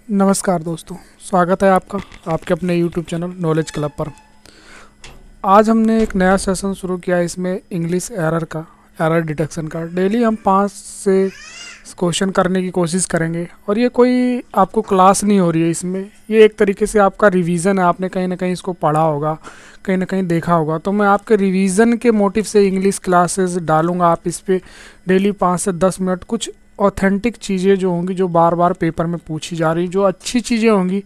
नमस्कार दोस्तों, स्वागत है आपका आपके अपने यूट्यूब चैनल नॉलेज क्लब पर। आज हमने एक नया सेशन शुरू किया है। इसमें इंग्लिश एरर डिटेक्शन का डेली हम 5 से क्वेश्चन करने की कोशिश करेंगे। और ये कोई आपको क्लास नहीं हो रही है, इसमें ये एक तरीके से आपका रिवीजन है। आपने कहीं ना कहीं इसको पढ़ा होगा, कहीं ना कहीं देखा होगा। तो मैं आपके रिवीजन के मोटिव से इंग्लिश क्लासेस डालूंगा। आप इस पर डेली 5 से 10 मिनट कुछ ऑथेंटिक चीज़ें जो होंगी, जो बार बार पेपर में पूछी जा रही, जो अच्छी चीज़ें होंगी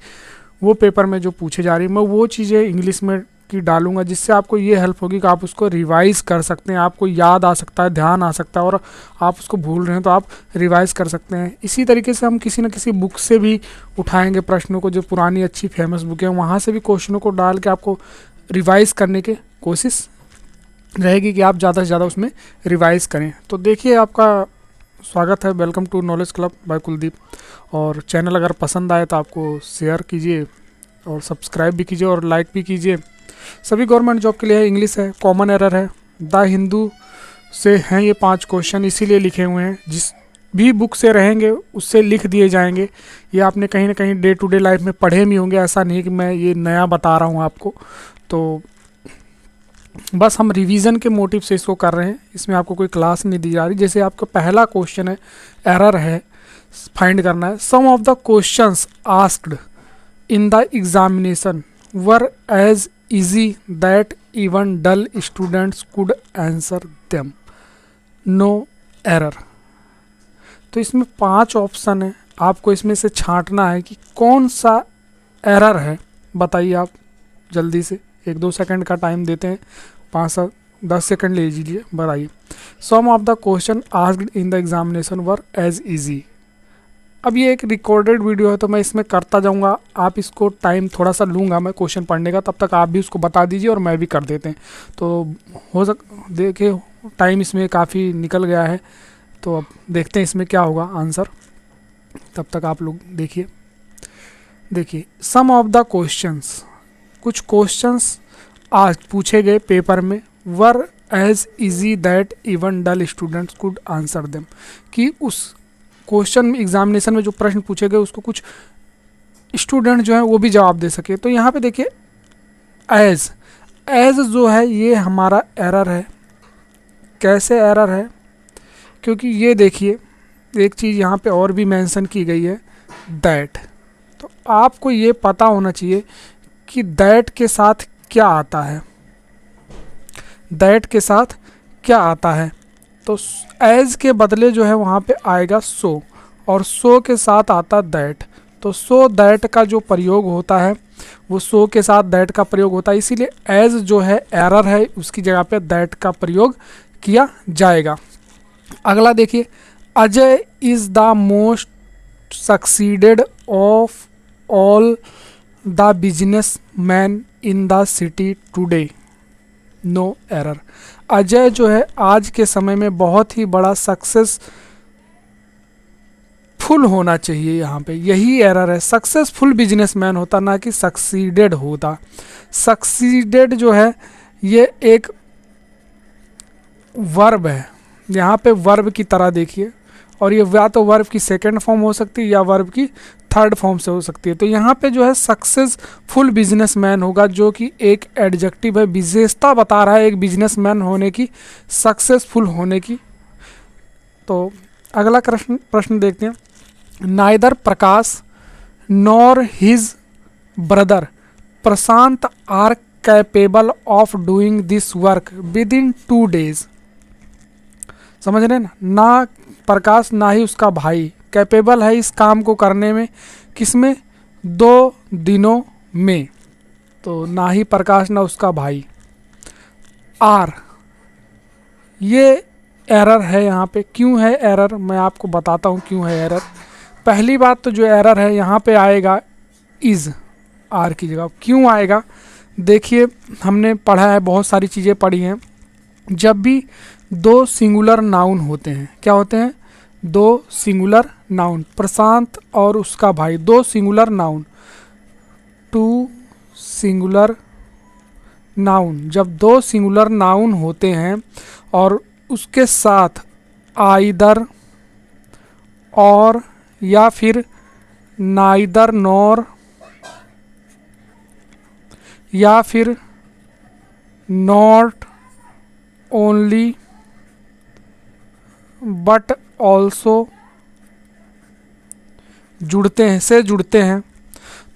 वो पेपर में जो पूछे जा रही, मैं वो चीज़ें इंग्लिश में की डालूंगा, जिससे आपको ये हेल्प होगी कि आप उसको रिवाइज कर सकते हैं। आपको याद आ सकता है, ध्यान आ सकता है, और आप उसको भूल रहे हैं तो आप रिवाइज कर सकते हैं। इसी तरीके से हम किसी न किसी बुक से भी उठाएंगे प्रश्नों को, जो पुरानी अच्छी फेमस बुक है वहाँ से भी क्वेश्चनों को डाल के आपको रिवाइज करने की कोशिश रहेगी कि आप ज़्यादा से ज़्यादा उसमें रिवाइज करें। तो देखिए, आपका स्वागत है, welcome to knowledge club by Kuldeep. और चैनल अगर पसंद आए तो आपको शेयर कीजिए और सब्सक्राइब भी कीजिए और लाइक भी कीजिए। सभी गवर्नमेंट जॉब के लिए है, इंग्लिश है, कॉमन एरर है, द हिंदू से हैं ये 5 क्वेश्चन, इसीलिए लिखे हुए हैं। जिस भी बुक से रहेंगे उससे लिख दिए जाएंगे। ये आपने कहीं ना कहीं डे टू डे लाइफ में पढ़े भी होंगे, ऐसा नहीं कि मैं ये नया बता रहा हूँ आपको। तो बस हम रिवीजन के मोटिव से इसको कर रहे हैं, इसमें आपको कोई क्लास नहीं दी जा रही। जैसे आपका पहला क्वेश्चन है, एरर है, फाइंड करना है। Some of the questions asked in the examination were as easy that even dull students could answer them, no error. तो इसमें 5 ऑप्शन है, आपको इसमें से छांटना है कि कौन सा एरर है। बताइए आप जल्दी से, 1-2 सेकंड का टाइम देते हैं, 5-10 सेकंड ले लीजिए, बताइए। Some of the question asked in the examination were as easy. अब ये एक रिकॉर्डेड वीडियो है तो मैं इसमें करता जाऊंगा, आप इसको टाइम थोड़ा सा लूँगा मैं क्वेश्चन पढ़ने का, तब तक आप भी उसको बता दीजिए और मैं भी कर देते हैं। तो देखिए टाइम इसमें काफ़ी निकल गया है, तो अब देखते हैं इसमें क्या होगा आंसर। तब तक आप लोग देखिए सम ऑफ द क्वेश्चंस, कुछ क्वेश्चंस आज पूछे गए पेपर में, were as easy that even dull students could answer them, कि उस क्वेश्चन एग्जामिनेशन में जो प्रश्न पूछे गए उसको कुछ स्टूडेंट जो है वो भी जवाब दे सके। तो यहाँ पे देखिए एज जो है ये हमारा एरर है। कैसे एरर है? क्योंकि ये देखिए एक चीज़ यहाँ पे और भी मेंशन की गई है, दैट। तो आपको ये पता होना चाहिए कि दैट के साथ क्या आता है, दैट के साथ क्या आता है। तो एज के बदले जो है वहाँ पे आएगा सो, और सो के साथ आता दैट। तो सो दैट का जो प्रयोग होता है वो सो के साथ दैट का प्रयोग होता है, इसीलिए एज जो है एरर है, उसकी जगह पे दैट का प्रयोग किया जाएगा। अगला देखिए, Ajay is the most succeeded of all the business man in the city today, no error. Ajay जो है आज के समय में बहुत ही बड़ा सक्सेसफुल होना चाहिए, यहाँ पे यही एरर है। सक्सेसफुल बिजनेसमैन होता, ना कि सक्सीडेड होता। सक्सीडेड जो है ये एक वर्ब है, यहाँ पे वर्ब की तरह देखिए, और ये या तो वर्ब की सेकंड फॉर्म हो सकती है या वर्ब की थर्ड फॉर्म से हो सकती है। तो यहाँ पे जो है सक्सेसफुल बिजनेसमैन होगा, जो कि एक एडजेक्टिव है, विशेषता बता रहा है एक बिजनेसमैन होने की, सक्सेसफुल होने की। तो अगला प्रश्न देखते हैं। Neither Prakash nor his brother Prashant are capable of doing this work within 2 days। समझ रहे हैं ना प्रकाश ना ही उसका भाई कैपेबल है इस काम को करने में, किसमें? 2 दिनों में। तो ना ही प्रकाश ना उसका भाई। आर ये एरर है यहाँ पे। क्यों है एरर? मैं आपको बताता हूँ क्यों है एरर। पहली बात तो जो एरर है यहाँ पे आएगा इज़, आर की जगह। क्यों आएगा? देखिए हमने पढ़ा है, बहुत सारी चीज़ें पढ़ी हैं। जब भी 2 सिंगुलर नाउन होते हैं, क्या होते हैं? 2 सिंगुलर नाउन, प्रशांत और उसका भाई, 2 सिंगुलर नाउन, 2 सिंगुलर नाउन। जब 2 सिंगुलर नाउन होते हैं और उसके साथ आइदर और या फिर नाइदर नॉर, या फिर नॉट ओनली बट ऑल्सो जुड़ते हैं, से जुड़ते हैं।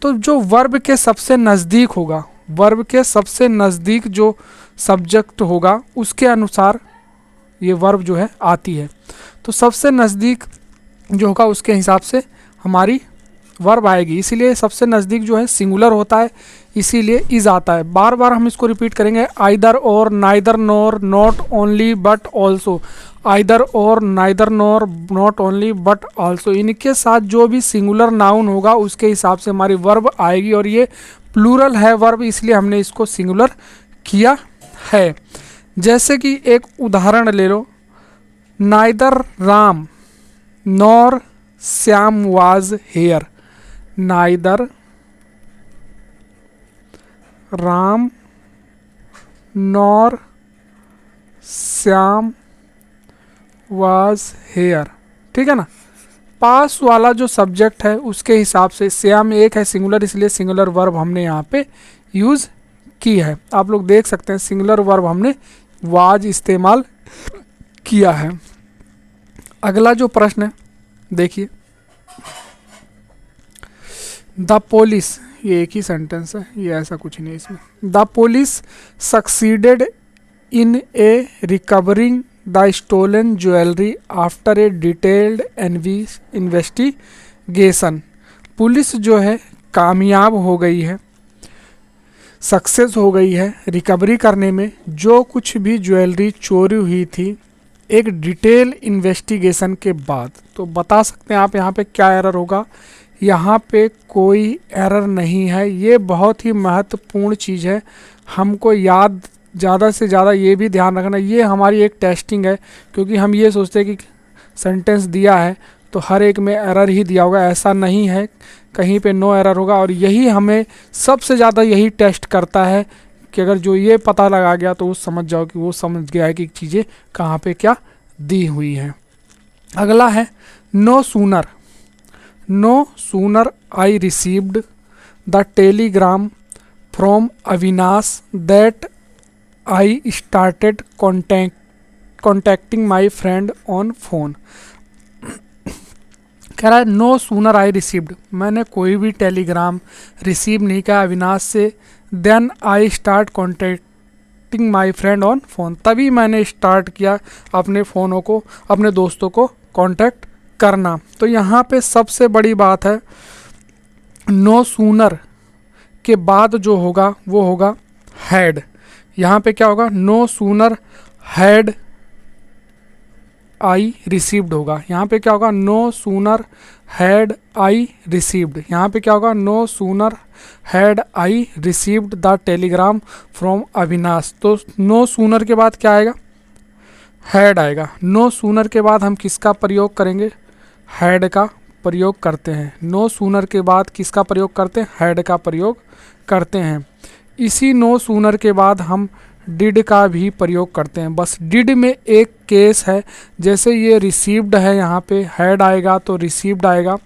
तो जो वर्ब के सबसे नज़दीक होगा, वर्ब के सबसे नज़दीक जो सब्जेक्ट होगा उसके अनुसार ये वर्ब जो है आती है। तो सबसे नज़दीक जो होगा उसके हिसाब से हमारी वर्ब आएगी, इसीलिए सबसे नज़दीक जो है सिंगुलर होता है, इसीलिए इज आता है। बार बार हम इसको रिपीट करेंगे, either or, neither nor, not only but also, either or, neither nor, not only but also, इनके साथ जो भी सिंगुलर नाउन होगा उसके हिसाब से हमारी वर्ब आएगी। और ये प्लूरल है वर्ब, इसलिए हमने इसको सिंगुलर किया है। जैसे कि एक उदाहरण ले लो, neither Ram nor Shyam was here, neither Ram nor Shyam was here, ठीक है ना। पास वाला जो सब्जेक्ट है उसके हिसाब से, श्याम एक है सिंगुलर, इसलिए सिंगुलर वर्ब हमने यहाँ पे यूज़ की है। आप लोग देख सकते हैं सिंगुलर वर्ब हमने वाज इस्तेमाल किया है। अगला जो प्रश्न है देखिए, द पुलिस, ये एक ही सेंटेंस है, ये ऐसा कुछ नहीं है इसमें। The police succeeded in a recovering the stolen jewellery after a detailed investigation. Police जो है कामयाब हो गई है, सक्सेस हो गई है रिकवरी करने में जो कुछ भी ज्वेलरी चोरी हुई थी एक डिटेल इन्वेस्टिगेशन के बाद। तो बता सकते हैं आप यहाँ पे क्या एरर होगा, यहाँ पे कोई एरर नहीं है। ये बहुत ही महत्वपूर्ण चीज़ है, हमको याद ज़्यादा से ज़्यादा ये भी ध्यान रखना, ये हमारी एक टेस्टिंग है, क्योंकि हम ये सोचते हैं कि सेंटेंस दिया है तो हर एक में एरर ही दिया होगा, ऐसा नहीं है, कहीं पे नो एरर होगा। और यही हमें सबसे ज़्यादा यही टेस्ट करता है कि अगर जो ये पता लगा गया तो वो समझ जाओ कि वो समझ गया है कि चीज़ें कहाँ पे क्या दी हुई हैं। अगला है no sooner, no sooner I received the telegram from Avinash that I started contacting my friend on phone. कह रहा है नो सूनर आई रिसीव्ड, मैंने कोई भी टेलीग्राम रिसीव नहीं किया अविनाश से, then I start contacting my friend on phone, तभी मैंने स्टार्ट किया अपने फ़ोनों को, अपने दोस्तों को कांटेक्ट करना। तो यहाँ पे सबसे बड़ी बात है नो सूनर के बाद जो होगा वो होगा हैड। यहाँ पे क्या होगा, no sooner had I received होगा। यहाँ पे क्या होगा, no sooner had I received. यहाँ पे क्या होगा, no sooner had I received the telegram from Avinash. तो नो सूनर के बाद क्या आएगा, हैड आएगा। नो सूनर के बाद हम किसका प्रयोग करेंगे, हैड का प्रयोग करते हैं। नो सूनर के बाद किसका प्रयोग करते हैं, हैड का प्रयोग करते हैं। इसी नो सूनर के बाद हम डिड का भी प्रयोग करते हैं। बस डिड में एक केस है, जैसे ये रिसीव्ड है यहाँ पे हैड आएगा तो रिसीव्ड आएगा,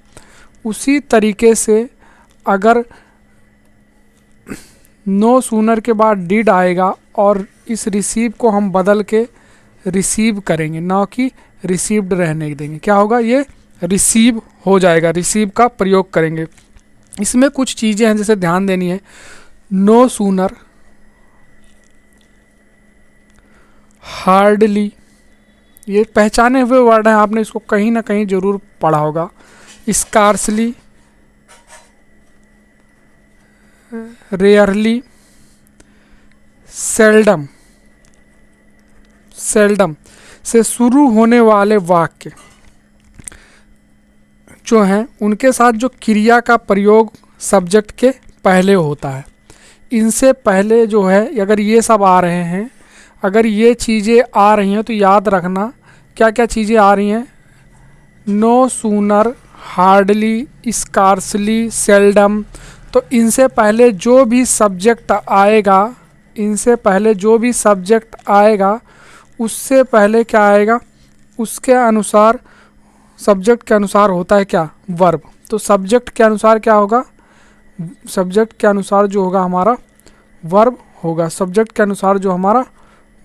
उसी तरीके से अगर नो सूनर के बाद डिड आएगा और इस रिसीव को हम बदल के रिसीव करेंगे, ना कि रिसीव्ड रहने देंगे, क्या होगा, ये रिसीव हो जाएगा, रिसीव का प्रयोग करेंगे। इसमें कुछ चीज़ें हैं जैसे ध्यान देनी है। नो सूनर, हार्डली, ये पहचाने हुए वर्ड हैं, आपने इसको कहीं ना कहीं जरूर पढ़ा होगा। स्कार्सली, रेयरली, सेल्डम, सेल्डम से शुरू होने वाले वाक्य जो हैं उनके साथ जो क्रिया का प्रयोग सब्जेक्ट के पहले होता है, इनसे पहले जो है अगर ये सब आ रहे हैं, अगर ये चीज़ें आ रही हैं तो याद रखना क्या क्या चीज़ें आ रही हैं, no sooner, hardly, scarcely, seldom. तो इनसे पहले जो भी सब्जेक्ट आएगा, इनसे पहले जो भी सब्जेक्ट आएगा उससे पहले क्या आएगा, उसके अनुसार सब्जेक्ट के अनुसार होता है क्या, वर्ब। तो सब्जेक्ट के अनुसार क्या होगा, सब्जेक्ट के अनुसार जो होगा हमारा वर्ब होगा, सब्जेक्ट के अनुसार जो हमारा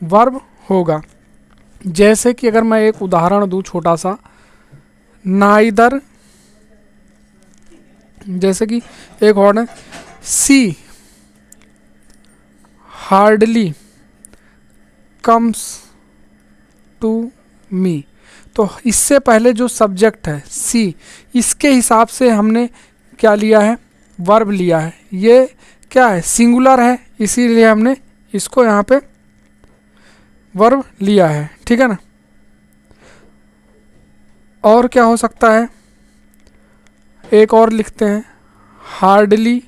वर्ब होगा। जैसे कि अगर मैं एक उदाहरण दूं छोटा सा, नाइदर, जैसे कि एक और है, सी हार्डली कम्स टू मी। तो इससे पहले जो सब्जेक्ट है सी, इसके हिसाब से हमने क्या लिया है, वर्ब लिया है। ये क्या है, सिंगुलर है, इसीलिए हमने इसको यहाँ पे वर्ब लिया है, ठीक है ना। और क्या हो सकता है, एक और लिखते हैं, hardly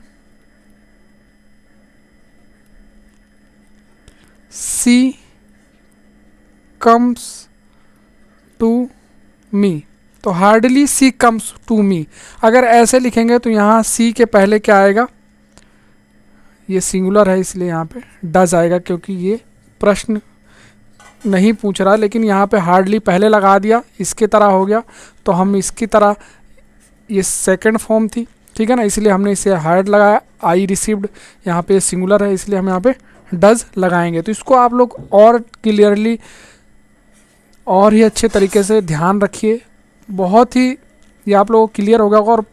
she comes to me. तो hardly she comes to me, अगर ऐसे लिखेंगे तो यहाँ सी के पहले क्या आएगा, ये सिंगुलर है इसलिए यहाँ पे डज आएगा, क्योंकि ये प्रश्न नहीं पूछ रहा, लेकिन यहाँ पे हार्डली पहले लगा दिया, इसके तरह हो गया, तो हम इसकी तरह, ये सेकंड फॉर्म थी, ठीक है ना, इसलिए हमने इसे हार्ड लगाया। आई रिसीव्ड, यहाँ पे सिंगुलर है इसलिए हम यहाँ पे डज लगाएंगे। तो इसको आप लोग और क्लियरली और ही अच्छे तरीके से ध्यान रखिए, बहुत ही ये आप लोगों को क्लियर होगा। और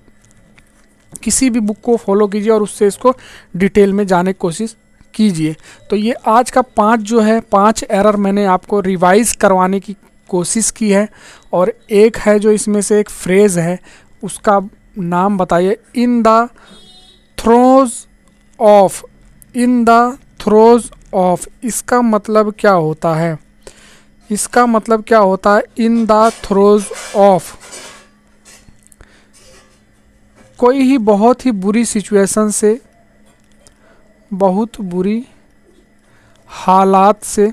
किसी भी बुक को फॉलो कीजिए और उससे इसको डिटेल में जाने की कोशिश कीजिए। तो ये आज का 5 जो है 5 एरर मैंने आपको रिवाइज करवाने की कोशिश की है। और एक है जो इसमें से एक फ्रेज़ है, उसका नाम बताइए, in the throws of, in the throws of, इसका मतलब क्या होता है, इसका मतलब क्या होता है, इन द थ्रोज ऑफ, कोई ही बहुत ही बुरी सिचुएशन से, बहुत बुरी हालात से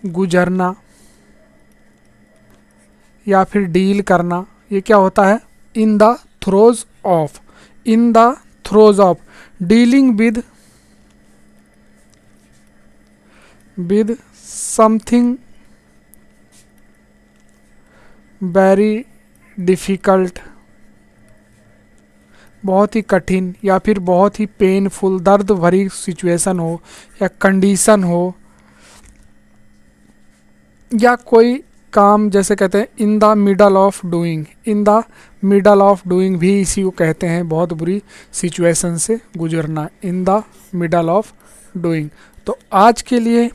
गुजरना या फिर डील करना, ये क्या होता है, in the throws of, in the throws of, dealing with something very difficult, बहुत ही कठिन या फिर बहुत ही पेनफुल, दर्द भरी सिचुएशन हो या कंडीशन हो, या कोई काम, जैसे कहते हैं in the middle of doing, in the middle of doing भी इसी को कहते हैं, बहुत बुरी सिचुएशन से गुजरना, in the middle of doing. तो आज के लिए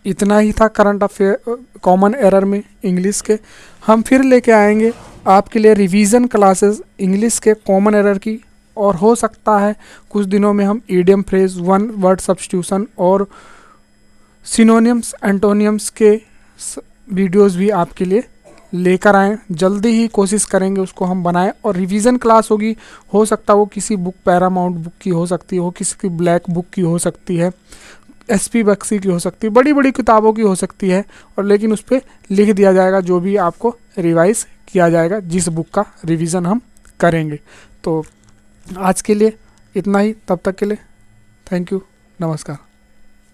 इतना ही था करंट अफेयर कॉमन एरर में इंग्लिश के। हम फिर लेके आएंगे आपके लिए रिवीजन क्लासेस इंग्लिश के कॉमन एरर की, और हो सकता है कुछ दिनों में हम idiom phrase, one word substitution और सिनोनिम्स एंटोनियम्स के वीडियोस भी आपके लिए लेकर आएँ। जल्दी ही कोशिश करेंगे उसको हम बनाएं। और रिवीजन क्लास होगी, हो सकता है वो किसी बुक, पैरामाउंट बुक की हो सकती है, वो किसी की ब्लैक बुक की हो सकती है, SP बक्सी की हो सकती है, बड़ी बड़ी किताबों की हो सकती है, और लेकिन उस पर लिख दिया जाएगा जो भी आपको रिवाइज किया जाएगा, जिस बुक का रिवीजन हम करेंगे। तो आज के लिए इतना ही, तब तक के लिए थैंक यू, नमस्कार।